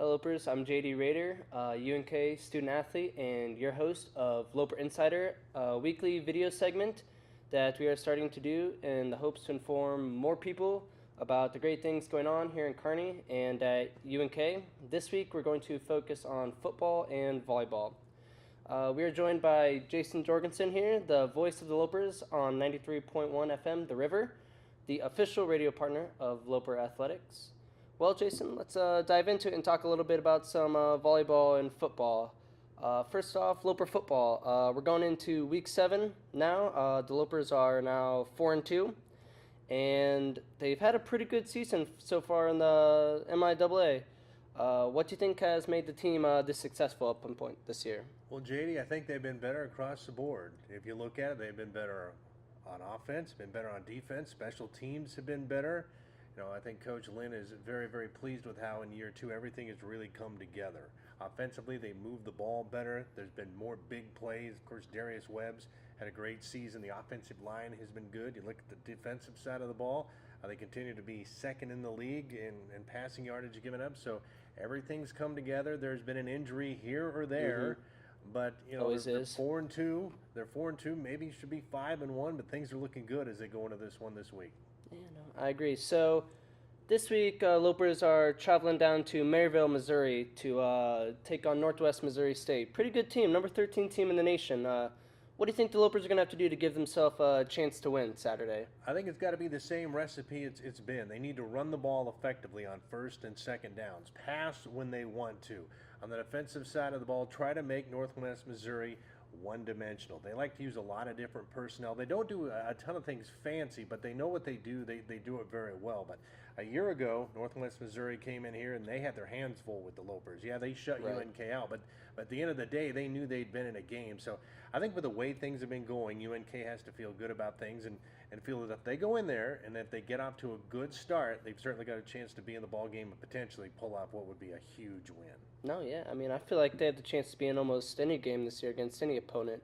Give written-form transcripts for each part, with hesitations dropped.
Hello, Lopers. I'm JD Rader, UNK student athlete, and your host of Loper Insider, a weekly video segment that we are starting to do in the hopes to inform more people about the great things going on here in Kearney and at UNK. This week, we're going to focus on football and volleyball. We are joined by Jayson Jorgensen here, the voice of the Lopers on 93.1 FM, The River, the official radio partner of Loper Athletics. Well, Jayson, let's dive into it and talk a little bit about some volleyball and football. First off, Loper football. We're going into week 7 now. The Lopers are now 4-2, and they've had a pretty good season so far in the MIAA. What do you think has made the team this successful up on point this year? Well, JD, I think they've been better across the board. If you look at it, they've been better on offense, been better on defense. Special teams have been better. I think Coach Lynn is very, very pleased with how in year 2 everything has really come together. Offensively, they moved the ball better. There's been more big plays. Of course, Darius Webb's had a great season. The offensive line has been good. You look at the defensive side of the ball, they continue to be second in the league in passing yardage given up. So everything's come together. There's been an injury here or there. But they're 4-2. They're 4-2. Maybe should be 5-1. But things are looking good as they go into this one this week. Yeah, no, I agree. So this week, Lopers are traveling down to Maryville, Missouri to take on Northwest Missouri State. Pretty good team, number 13 team in the nation. What do you think the Lopers are going to have to do to give themselves a chance to win Saturday? I think it's got to be the same recipe it's been. They need to run the ball effectively on first and second downs. Pass when they want to. On the defensive side of the ball, try to make Northwest Missouri one-dimensional. They like to use a lot of different personnel. They don't do a ton of things fancy, but they know what they do. They do it very well. But a year ago, Northwest Missouri came in here and they had their hands full with the Lopers. Yeah, they shut UNK out, but at the end of the day, they knew they'd been in a game. So I think with the way things have been going, UNK has to feel good about things and feel that if they go in there and if they get off to a good start, they've certainly got a chance to be in the ball game and potentially pull off what would be a huge win. No, yeah. I mean, I feel like they have the chance to be in almost any game this year against any opponent.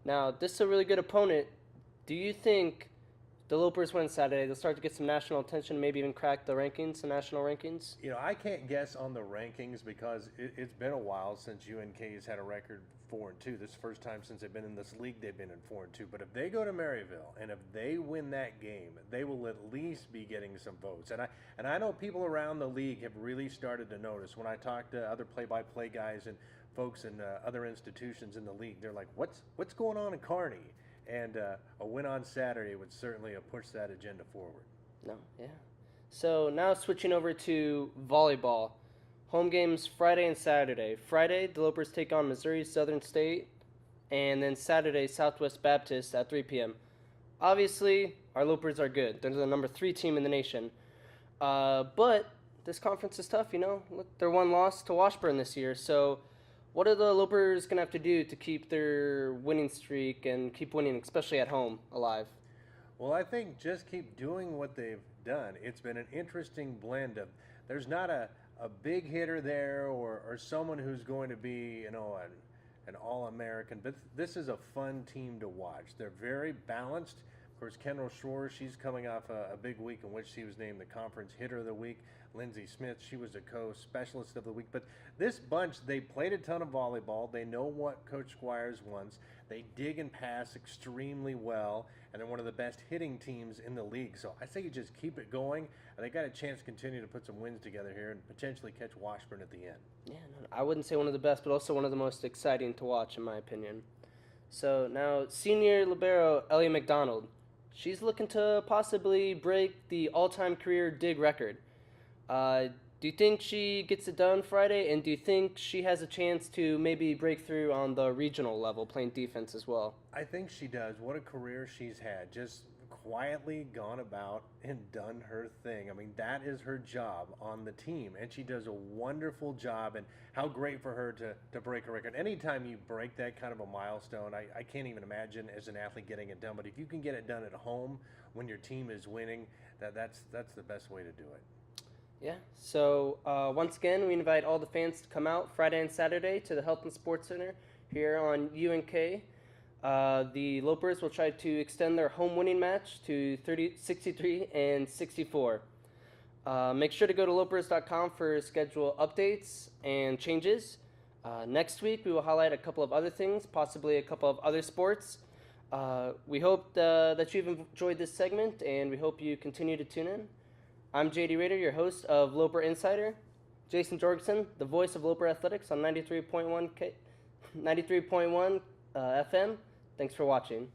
Now, this is a really good opponent. Do you think the Lopers win Saturday, they'll start to get some national attention, maybe even crack the rankings, the national rankings? I can't guess on the rankings because it's been a while since UNK has had a record 4-2. This is the first time since they've been in this league they've been in 4-2. But if they go to Maryville and if they win that game, they will at least be getting some votes. And I know people around the league have really started to notice. When I talk to other play-by-play guys and folks in other institutions in the league, they're like, what's going on in Kearney? And a win on Saturday would certainly push that agenda forward. No, yeah. So now switching over to volleyball. Home games Friday and Saturday. Friday, the Lopers take on Missouri Southern State, and then Saturday, Southwest Baptist at 3 p.m. Obviously, our Lopers are good. They're the number 3 team in the nation. But this conference is tough, Look, they're one loss to Washburn this year, so what are the Lopers going to have to do to keep their winning streak and keep winning, especially at home, alive? Well, I think just keep doing what they've done. It's been an interesting blend of there's not a big hitter there or someone who's going to be, an All-American, but this is a fun team to watch. They're very balanced. Of course, Kendall Shore, she's coming off a big week in which she was named the Conference Hitter of the Week. Lindsey Smith, she was the co-specialist of the week. But this bunch, they played a ton of volleyball. They know what Coach Squires wants. They dig and pass extremely well, and they're one of the best hitting teams in the league. So I say you just keep it going, and they got a chance to continue to put some wins together here and potentially catch Washburn at the end. Yeah, no, I wouldn't say one of the best, but also one of the most exciting to watch, in my opinion. So now, senior libero Ellie McDonald. She's looking to possibly break the all-time career dig record. Do you think she gets it done Friday, and do you think she has a chance to maybe break through on the regional level, playing defense as well? I think she does. What a career she's had. Just quietly gone about and done her thing. I mean, that is her job on the team, and she does a wonderful job, and how great for her to break a record. Anytime you break that kind of a milestone, I can't even imagine as an athlete getting it done, but if you can get it done at home when your team is winning, that's the best way to do it. Yeah, so once again, we invite all the fans to come out Friday and Saturday to the Health and Sports Center here on UNK. The Lopers will try to extend their home winning match to 63 and 64. Make sure to go to lopers.com for schedule updates and changes. Next week, we will highlight a couple of other things, possibly a couple of other sports. We hope that you've enjoyed this segment, and we hope you continue to tune in. I'm JD Rader, your host of Loper Insider. Jayson Jorgensen, the voice of Loper Athletics on 93.1 FM. Thanks for watching.